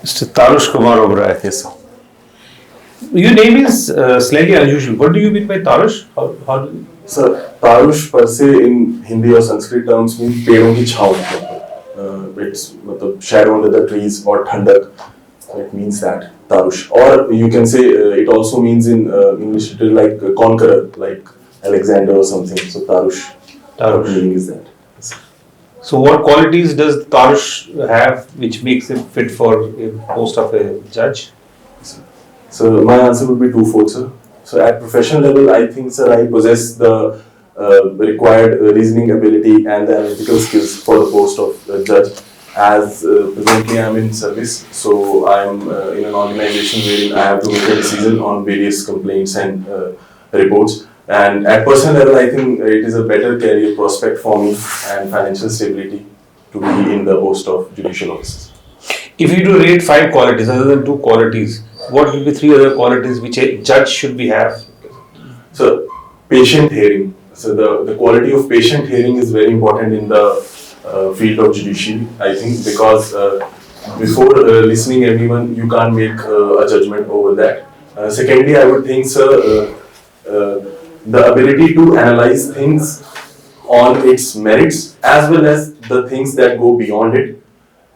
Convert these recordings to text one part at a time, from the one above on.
Mr. Tarush Kumar Oberoi. Yes, sir. Your name is slightly unusual. What do you mean by Tarush? How do you... Sir, Tarush per se in Hindi or Sanskrit terms means पेड़ों की छाँव. It's मतलब shadow under the trees or ठंडक. So it means that Tarush. Or you can say it also means in English it is like conqueror, like Alexander or something. So Tarush. Tarush. Meaning is that. So what qualities does Tarush have which makes him fit for a post of a judge? So my answer would be twofold, sir. So at professional level, I think, sir, I possess the required reasoning ability and the analytical skills for the post of judge. As presently I am in service, so I am in an organization wherein I have to make a decision on various complaints and reports. And at personal level, I think it is a better career prospect for me and financial stability to be in the post of judicial officers. If you do rate 5 qualities other than 2 qualities, what will be 3 other qualities which a judge should be have? So, patient hearing. So the quality of patient hearing is very important in the field of judiciary, I think, because before listening everyone, you can't make a judgment over that. Secondly, I would think, sir, the ability to analyze things on its merits as well as the things that go beyond it.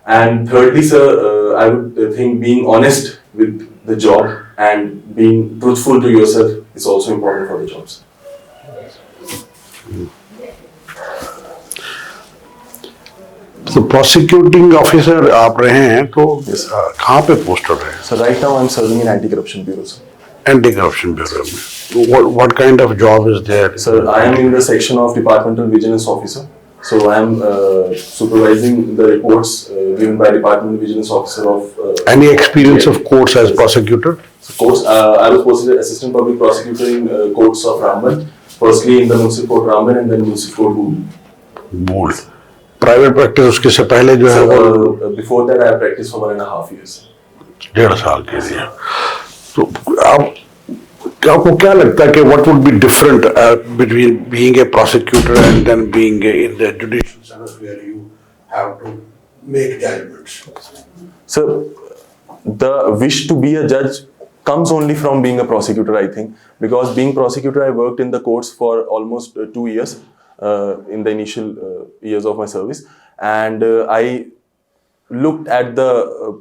And thirdly, sir, I would think being honest with the job and being truthful to yourself is also important for the jobs. तो prosecuting officer आप रहे हैं तो कहाँ पे posted है? So right now I'm serving in anti-corruption bureau, sir. Anti-corruption bureau में. What kind of job is there? Sir, I am in the section of departmental vigilance officer. So I am supervising the reports given by departmental vigilance officer of. Any experience of courts as prosecutor? So courts, I was posted assistant public prosecutor in courts of Ramban. Firstly in the municipal court Ramban and then municipal court Bool. Private practice उसके से पहले जो है वो before that I practice for 1.5 years. 1.5 साल के लिए. तो आपको क्या लगता है कि what would be different between being a prosecutor and then being in the judicial service where you have to make judgments? So the wish to be a judge comes only from being a prosecutor, I think, because being prosecutor I worked in the courts for almost 2 years. In the initial years of my service, and I looked at the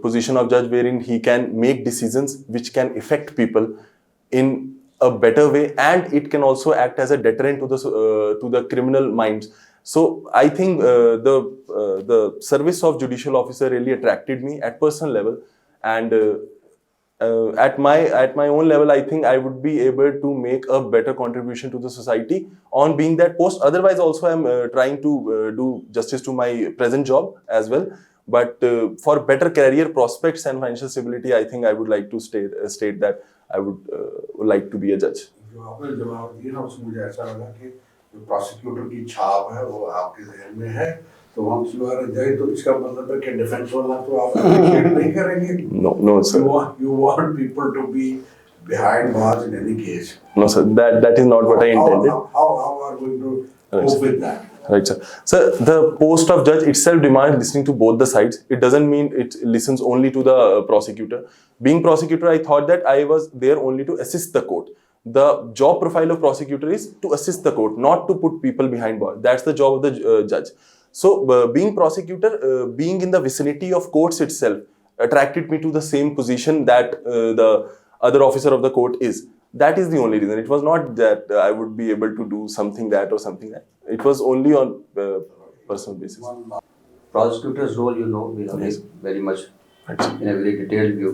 position of judge wherein he can make decisions which can affect people in a better way, and it can also act as a deterrent to the criminal minds. So I think the service of judicial officer really attracted me at personal level, and at my own level, I think I would be able to make a better contribution to the society on being that post. Otherwise, also I'm trying to do justice to my present job as well. But for better career prospects and financial stability, I think I would like to state that I would like to be a judge. जो आपने जवाब दिया ना उसमें मुझे ऐसा लगा कि जो प्रोसिक्यूटर की छाप है वो आपके ज़हन में है. तो वंस यू आर जज तो इसका मतलब है कि डिफेंस वाला तो आप एप्रिशिएट नहीं करेंगे. No, sir. You want people to be behind bars in any case. No, sir. That is not what I intended. How are we going to cope with that? Right, sir. Sir, the post of judge itself demands listening to both the sides. It doesn't mean it listens only to the prosecutor. Being prosecutor, I thought that I was there only to assist the court. The job profile of prosecutor is to assist the court, not to put people behind bars. That's the job of the judge. So, being prosecutor, being in the vicinity of courts itself, attracted me to the same position that the other officer of the court is. That is the only reason. It was not that I would be able to do something that or something that. It was only on personal basis. Prosecutor's role, you know, we have Yes. very much Right. in a very detailed view.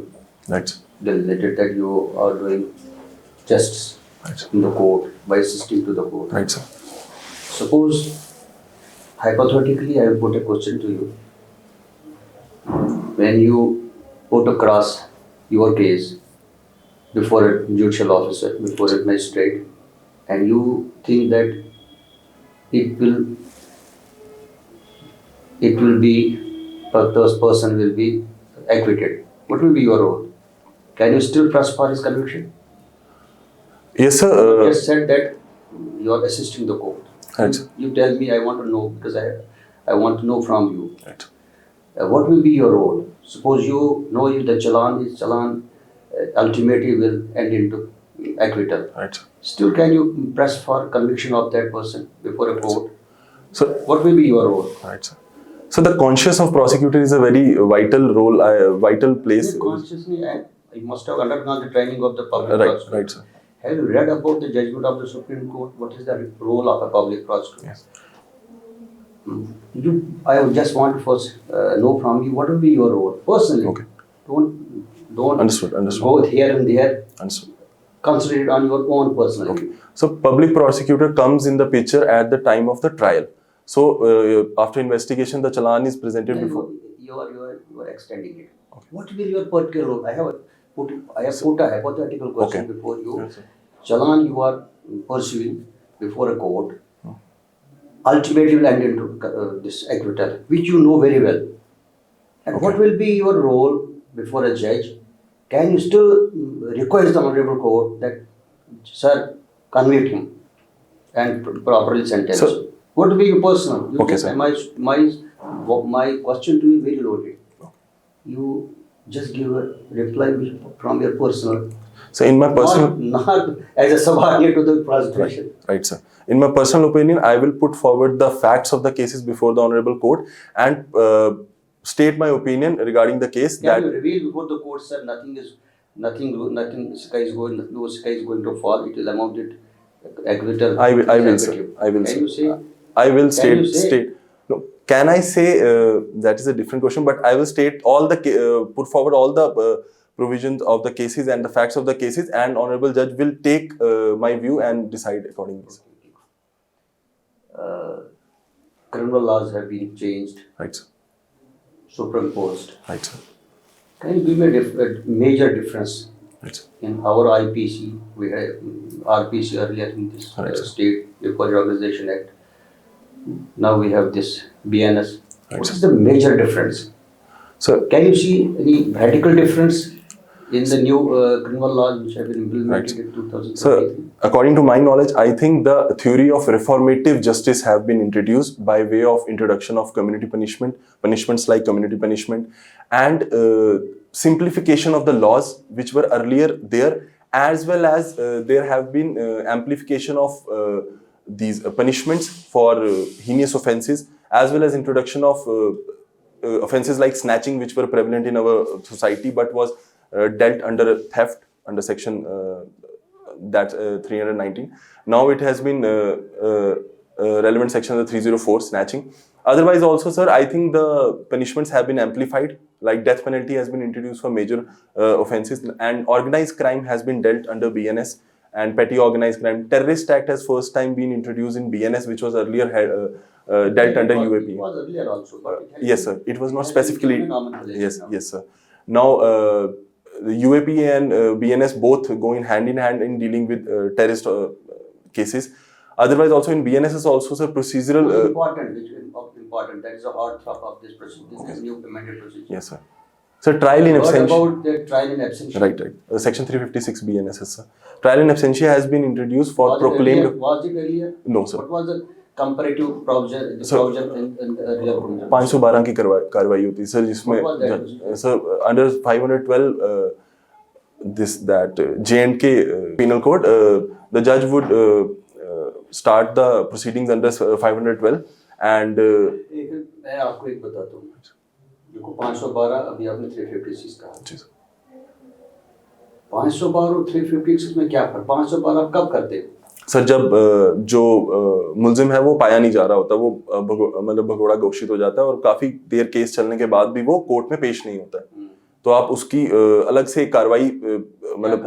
Right. Related that you are doing justice Right. in the court by assisting to the court. Right, sir. Suppose, hypothetically, I will put a question to you. When you put across your case before a judicial officer, before a magistrate, and you think that it will be, the person will be acquitted, what will be your role? Can you still press for his conviction? Yes, sir. You just said that you are assisting the court. Right. You tell me, I want to know, because I want to know from you. Right. what will be your role? Suppose you know the challan ultimately will end into acquittal. Right, sir. Still, can you press for conviction of that person before a court? So, What will be your role? right, sir. So the conscience of prosecutor is a very vital role, vital place. Consciously, and you must have undergone the training of the public Right, prosecutor. right, sir. Have you read about the judgment of the Supreme Court? What is the role of a public prosecutor? Yes. I would just want to first know from you what will be your role personally. Okay. Don't Understood. go here and there. Understood. Concentrate on your own personal Okay. view. So public prosecutor comes in the picture at the time of the trial. So after investigation, the challan is presented Then before. you are extending it. What will your particular role? I have put a hypothetical question Okay. before you. Yes, sir. Challan you are pursuing before a court. Ultimately will end into this acquittal, which you know very well. And Okay. what will be your role before a judge? Can you still request the honorable court that, sir, convict him and properly sentence him? What will be your personal? You Okay, just- sir. My question to you is very loaded. You just give a reply from your personal. So in my personal, Not as a subordinate to the prosecution. right, sir. In my personal opinion, I will put forward the facts of the cases before the honorable court and state my opinion regarding the case. Can you reveal before the court, sir, nothing, sky is going, no sky is going to fall, it will amount it acquittal. I will, sir. I will, Can sir. you say? I will Can you say? state. No, can I say that is a different question? But I will state all the put forward all the provisions of the cases and the facts of the cases, and honorable judge will take my view and decide accordingly. Sir. Criminal laws have been changed, Right, sir. superimposed. Right, sir. Can you give me a major difference Right, sir. in our IPC? We had RPC earlier in this Right, sir. State Equal Organization Act. Now we have this BNS. Right, What sir. is the major difference? So, Can you see any radical difference in the new criminal laws which have been implemented in 2023? So, according to my knowledge, I think the theory of reformative justice have been introduced by way of introduction of community punishments like community punishment, and simplification of the laws which were earlier there, as well as there have been amplification of these punishments for heinous offences, as well as introduction of offences like snatching, which were prevalent in our society but was dealt under theft under section 319. Now it has been relevant section of the 304, snatching. Otherwise also, sir, I think the punishments have been amplified, like death penalty has been introduced for major offences, and organized crime has been dealt under BNS, and petty organized crime. Terrorist Act has first time been introduced in BNS, which was earlier dealt under UAP. It was earlier also, but it has Yes, been- sir. It was not has been specifically. given nomenclature Yes, now. yes, sir. Now, the UAP and BNS both going hand in hand in dealing with terrorist cases. Otherwise, also in BNS is also, sir, procedural. Important, which is important. That is a hard thought of this procedure. This new amended procedure. Yes, sir. So trial in What absentia. about the trial in absentia? Right. Section 356 BNS, sir. Trial in absentia has been introduced for Was it proclaimed. earlier? Was it earlier? No, sir. What was the comparative provision? The Sir, provision in the earlier provision? 512 की कार्रवाई होती है sir, जिसमें What was that? Sir under 512 J&K penal code, the judge would start the proceedings under 512 and मैं आपको एक बताता हूँ. देखो 512 अभी आपने 356 कहा. जी सर. 512 और 356 में क्या फर्क? 512 आप कब करते हो? सर जब जो मुलजिम है वो पाया नहीं जा रहा होता, वो मतलब भगोड़ा घोषित हो जाता है और काफी देर केस चलने के बाद भी वो कोर्ट में पेश नहीं होता है, तो आप उसकी अलग से कार्रवाई मतलब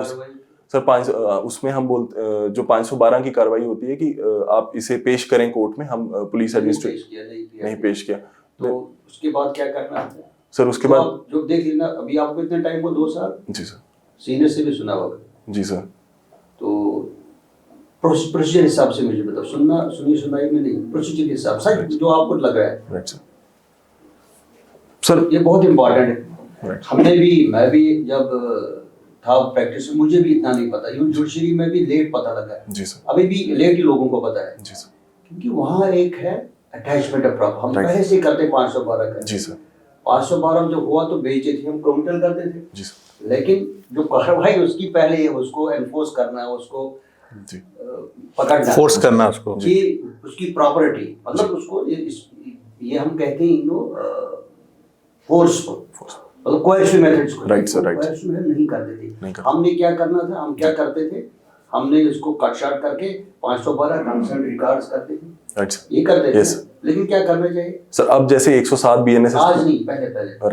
सर उसमें हम जो 512 की कार्रवाई होती है कि आप इसे पेश करें कोर्ट में, हम पुलिस एडमिनिस्ट्रेशन नहीं पेश किया, तो उसके बाद क्या करना है सर? उसके बाद जो देख लेना, अभी आपको इतना टाइम हो 2 साल. जी सर. सीनियर से भी सुना होगा. जी सर. तो प्रोसीजर हिसाब से मुझे बताओ, सुनाई में नहीं, प्रोसीजर के हिसाब से जो आपको लग रहा है. Right sir. सर ये बहुत इम्पोर्टेंट है. राइट. हमने भी, मैं भी जब था प्रैक्टिस में, मुझे भी इतना नहीं पता. जुडिशरी में भी लेट पता लगा है. जी सर. अभी भी लेट ही लोगों को पता है. जी सर. क्योंकि वहाँ एक है अटैचमेंट ऑफ प्रॉपर्टी. हम Right. पहले से करते 512 का. जी सर. 512 जब हुआ तो बेइज्जती हम क्रिमिनल करते थे, जी सर, लेकिन जो कार्रवाई उसकी पहले है उसको एनफोर्स करना, उसको जी, पकड़ना, फोर्स करना उसको। कि उसकी प्रॉपर्टी, मतलब उसको ये हम कहते हैं फोर्स को, मतलब कोएर्सिव मेथड्स को, Right, sir, right. कोएर्सिव नहीं करते थे। नहीं करते। हमने क्या करना था, हम क्या करते थे, हमने इसको कट शार्ट करके 512 कंसर्न रिकॉर्ड्स करते थे, राइट सर, ये करते थे। Yes, sir. लेकिन क्या करना चाहिए, सर अब जैसे 107 BNSS, आज नहीं, पहले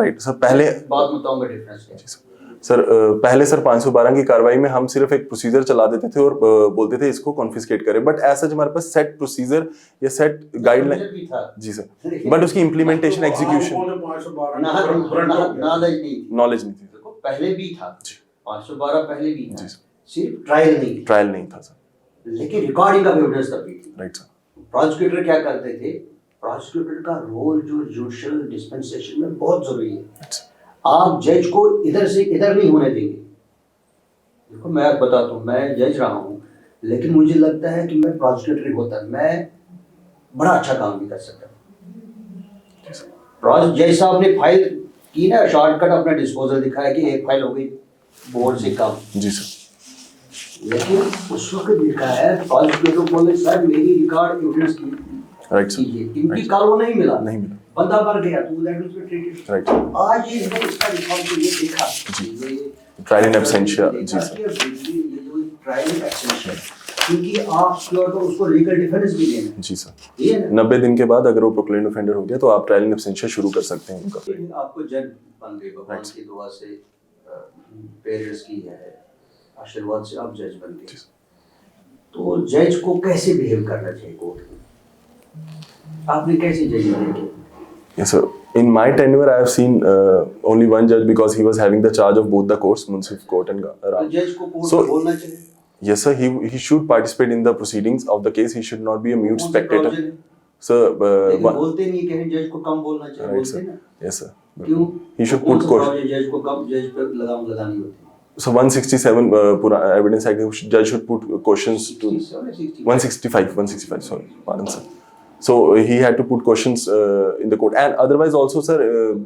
राइट सर, पहले बात बताऊंगा डिफरेंस क्या है। सर पहले सर 512 की कार्रवाई में हम सिर्फ एक प्रोसीजर चला देते थे और बोलते थे इसको कॉन्फिस्केट करें, बट ऐसा हमारे पास सेट प्रोसीजर या सेट गाइडलाइन, भी था, जी सर, बट उसकी इम्प्लीमेंटेशन एग्जीक्यूशन नॉलेज नहीं थी, नॉलेज नहीं थी देखो पहले भी था, 512 पहले भी था, जी सर, सिर्फ ट्रायल नहीं था, ट्रायल नहीं था सर, लेकिन रिकॉर्डिंग का एविडेंस तब भी थी। राइट सर, प्रोसिक्यूटर क्या करते थे, प्रोसिक्यूटर का रोल जो जुडिशियल डिस्पेंसेशन में बहुत जरूरी है। आप जज को इधर से इधर नहीं होने देंगे। देखो मैं आपको बताता हूँ, मैं जज रहा हूँ, लेकिन मुझे लगता है कि मैं प्रोसिक्यूटर होता मैं बड़ा अच्छा काम भी कर सकता। जज साहब ने फाइल की ना, शॉर्टकट अपना डिस्पोजल दिखाया कि एक फाइल हो गई बोर्ड से कम, जी सर, लेकिन उस वक्त लिखा है प्रोसिक्यूटर बोले सर मेरी रिकॉर्ड एविडेंस की राइट सर, क्योंकि कल वो नहीं मिला, बंदा मर गया तो दैट वाज ट्रीटेड। राइट, आज ये है इसका रिकॉर्ड को ये देखा जी, ट्रायल इन एब्सेंशिया, जी सर, ये जो ट्रायल इन एब्सेंशिया, क्योंकि आप श्योर तो उसको लीगल डिफेंस भी देना, जी सर, ये है ना। 90 दिन के बाद अगर वो प्रोक्लेम्ड ऑफेंडर हो गया तो आप ट्रायल इन एब्सेंशिया शुरू कर सकते हैं उनका। आपको जज बन गए भगवान की दुआ से, पेरेंट्स की है आशीर्वाद से आप जज बन गए, तो जज को कैसे बिहेव करना चाहिए कोर्ट में, आपने कैसे जज बने? Yes, sir. In my tenure, I have seen only one judge because he was having the charge of both the courts, Munsif Court and तो Ram. जज को कोर्ट So, में बोलना चाहिए। Yes, sir. He should participate in the proceedings of the case. He should not be a mute कौन सी spectator. provision है? Sir, लेकिन बोलते नहीं कहीं जज को कम बोलना चाहिए, right, बोलते sir. ना, Yes, sir. क्यों? He should कौन put सा court. provision जज को कम, जज पे लगानी होती है? So 167 Evidence Act, judge should put questions to 165. Sorry, pardon, sir. So he had to put questions in the court, and otherwise also, sir.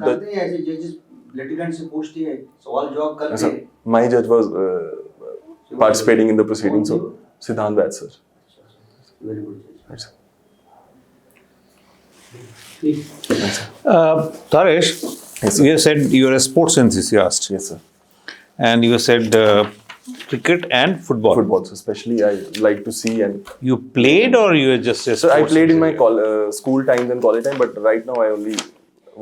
करते हैं ऐसे जजेस, लिटिगेंट से पूछते हैं, सवाल जवाब करते Sir, हैं। my judge was participating in the proceedings. So Siddhant Vaid, sir. Very good जज। Right, sir. Tarush, Yes, sir. you said you are a sports enthusiast, Yes, sir. and you said cricket and football. Football, so especially I like to see, and You played or you were just a so I sports played in my enthusiast? school times and college time, but right now I only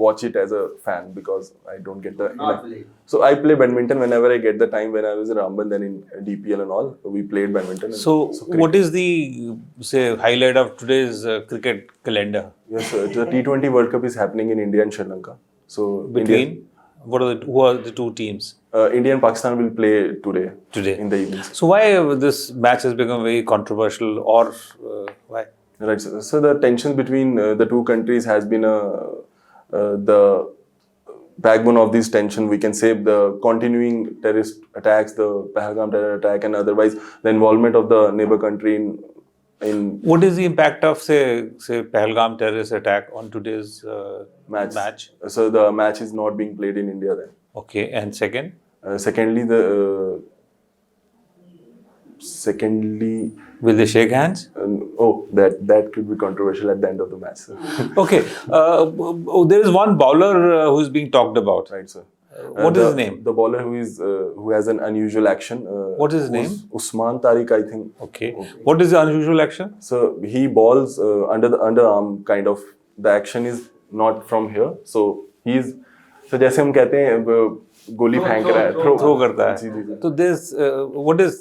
watch it as a fan because I don't get the Not play. So I play badminton whenever I get the time. When I was in Ramban, then in DPL and all, we played badminton. And So, cricket. what is the say highlight of today's cricket calendar? Yes, sir. The T20 World Cup is happening in India and Sri Lanka. So Between who are the two teams India and Pakistan will play today? in the evenings. So why this match has become very controversial, or why? Right. So the tensions between the two countries has been the backbone of this tension. We can say the continuing terrorist attacks, the Pahalgam terror attack, and otherwise the involvement of the neighbor country in What is the impact of say Pahalgam terrorist attack on today's match? So the match is not being played in India then. Okay, and second, Secondly, will they shake hands? that could be controversial at the end of the match, sir. Okay, there is one bowler who is being talked about. Right, sir. What is his name? The bowler who has an unusual action. What is his name? Usman Tariq, I think. Okay. What is the unusual action? So he bowls under the underarm kind of. The action is not from here. So he's. So जैसे हम कहते हैं गोली फेंक रहा है, throw करता है. जी, जी, जी. तो this what is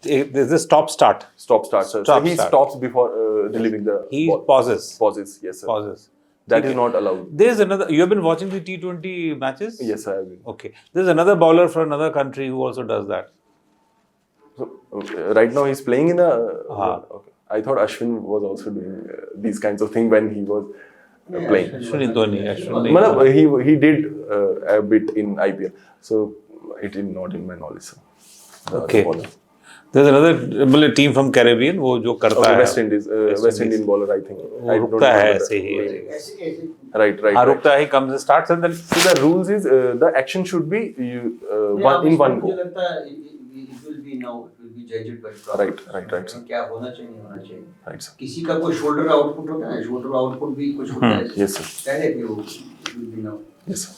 this stop start? Stop start, sir. Stop, so he start. stops before delivering the He ball. pauses. Pauses, yes, sir. Pauses. That is not allowed. There is another. You have been watching the T20 matches? Yes, I have been. Okay. There is another bowler from another country who also does that. So right now he's playing in a. Uh-huh. Okay. I thought Ashwin was also doing these kinds of things when he was playing. Ashwin Dhoni. Matlab, he did a bit in IPL, so it is not in my knowledge, sir. The Okay. bowler. There's another मतलब team from Caribbean वो जो करता है West Indies, West Indian bowler, I think. वो रुकता है ऐसे ही Right. हाँ रुकता है, he comes and starts and then So the rules is the action should be in one go. मुझे लगता है it will be now, it will be judged by proper. Right. sir. क्या होना चाहिए नहीं होना चाहिए. Right, sir. किसी का कोई शोल्डर आउटपुट होता है, शोल्डर आउटपुट भी कुछ होता है. Yes, sir. पहले भी वो it will be now. Yes, sir.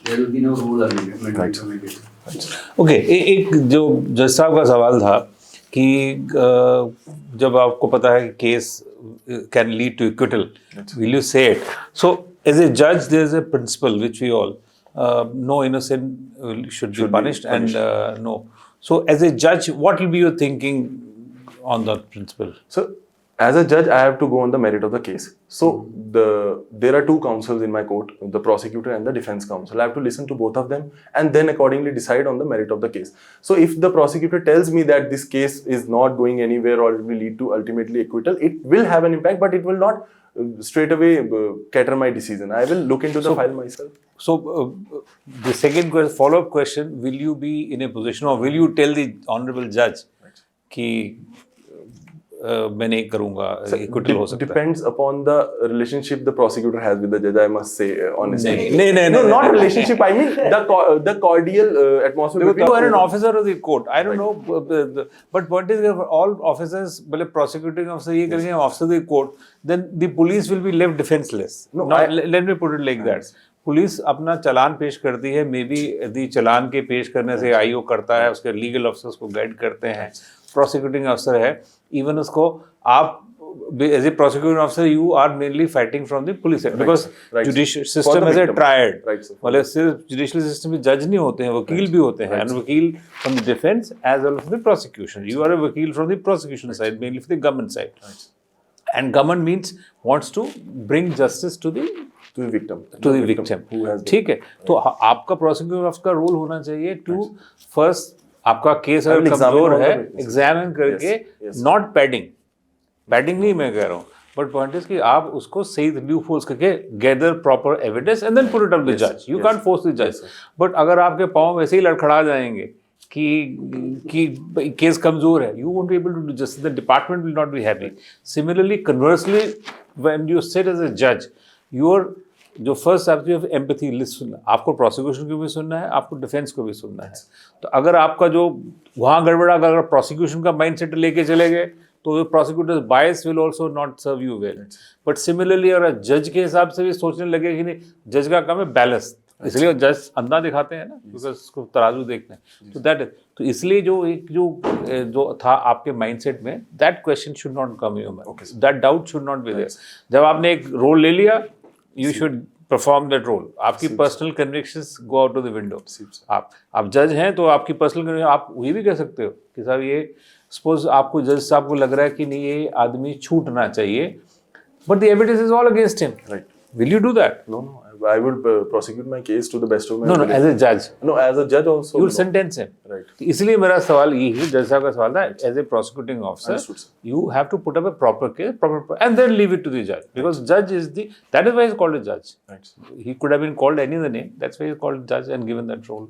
There will be no rule or limit. Right. Okay एक जो जज साहब का सवाल था कि जब आपको पता है कि case can lead to acquittal, will you से इट? सो एज ए जज there is a principal which we all know innocent should be punished and no. So as a जज what will be your thinking on that principal? So as a judge, I have to go on the merit of the case. So there are two counsels in my court, the prosecutor and the defense counsel. I have to listen to both of them and then accordingly decide on the merit of the case. So if the prosecutor tells me that this case is not going anywhere or it will lead to ultimately acquittal, it will have an impact, but it will not straight away cater my decision. I will look into the file myself. So the second follow-up question, will you be in a position or will you tell the honorable judge कि मैं नहीं करूँगा, acquittal हो सकता है? Depends upon the relationship the prosecutor has with the judge, I must say honestly. No, not relationship. I mean the cordial atmosphere. You are an officer of the court. I don't know, but what is all officers, मतलब prosecuting officer ये करेंगे officer of the court, then the police will be left defenseless. Let me put it like that. Police अपना चालान पेश करती है, may be यदि चालान के पेश करने से आईओ करता है, उसके लीगल ऑफिसर्स को गाइड करते हैं, प्रोसिक्यूटिंग अफसर है, इवन उसको आप एज ए प्रोसिक्यूटिंग अफसर you are mainly fighting from the police because judicial system as a triad, मतलब सिर्फ जुडिशियल सिस्टम में जज नहीं होते हैं, वकील भी होते हैं, एंड वकील from the defence as well from the prosecution. You are a वकील from the prosecution side, mainly from the government side, and government means wants to bring justice to the victim. ठीक है, तो आपका prosecutor officer का role होना चाहिए to first आपका case अगर कमजोर है एग्जामिन करके, नॉट पैडिंग नहीं मैं कह रहा हूँ, बट पॉइंट इज कि आप उसको सही लूप होल्स करके gather proper evidence and then put it on the जज. यू कांट फोर्स द जज. बट अगर आपके पाँव वैसे ही लड़खड़ा जाएंगे कि केस कमजोर है, you won't be able to do justice. The department will not be happy. Similarly, conversely, when you sit as a judge, your जो फर्स्ट आपकी एम्पैथी लिस्ट सुनना, आपको प्रोसिक्यूशन को भी सुनना है, आपको डिफेंस को भी सुनना है. तो अगर आपका जो वहाँ गड़बड़ा, अगर प्रोसिक्यूशन का माइंडसेट लेके चले गए तो prosecutors bias will also not serve you well. But similarly अगर जज के हिसाब से भी सोचने लगे कि नहीं, जज का काम है बैलेंस, इसलिए जज अंधा दिखाते हैं ना, बिकॉज उसको तराजू देखते हैं. तो दैट इज, तो इसलिए जो था आपके माइंडसेट में, that question should not come your mind, that doubt should not be there. जब आपने एक रोल ले लिया, you should perform that role. आपकी personal convictions go out of the window. आप जज हैं तो आपकी पर्सनल कन्विक्शन, आप ये भी कह सकते हो कि साहब ये सपोज आपको जज साहब को लग रहा है कि नहीं ये आदमी छूटना चाहिए, but the evidence is all against him. Right. Will you do that? No. I would prosecute my case to the best of my ability. No, as a judge. No, as a judge also. You will sentence him. Right. इसलिए मेरा सवाल ये ही, जज साहब का सवाल था, as a prosecuting officer, you have to put up a proper case, and then leave it to the judge, because judge is that is why he's called a judge. Right. He could have been called any other name. That's why he's called judge and given that role.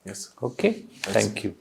Yes. Okay. Thank you.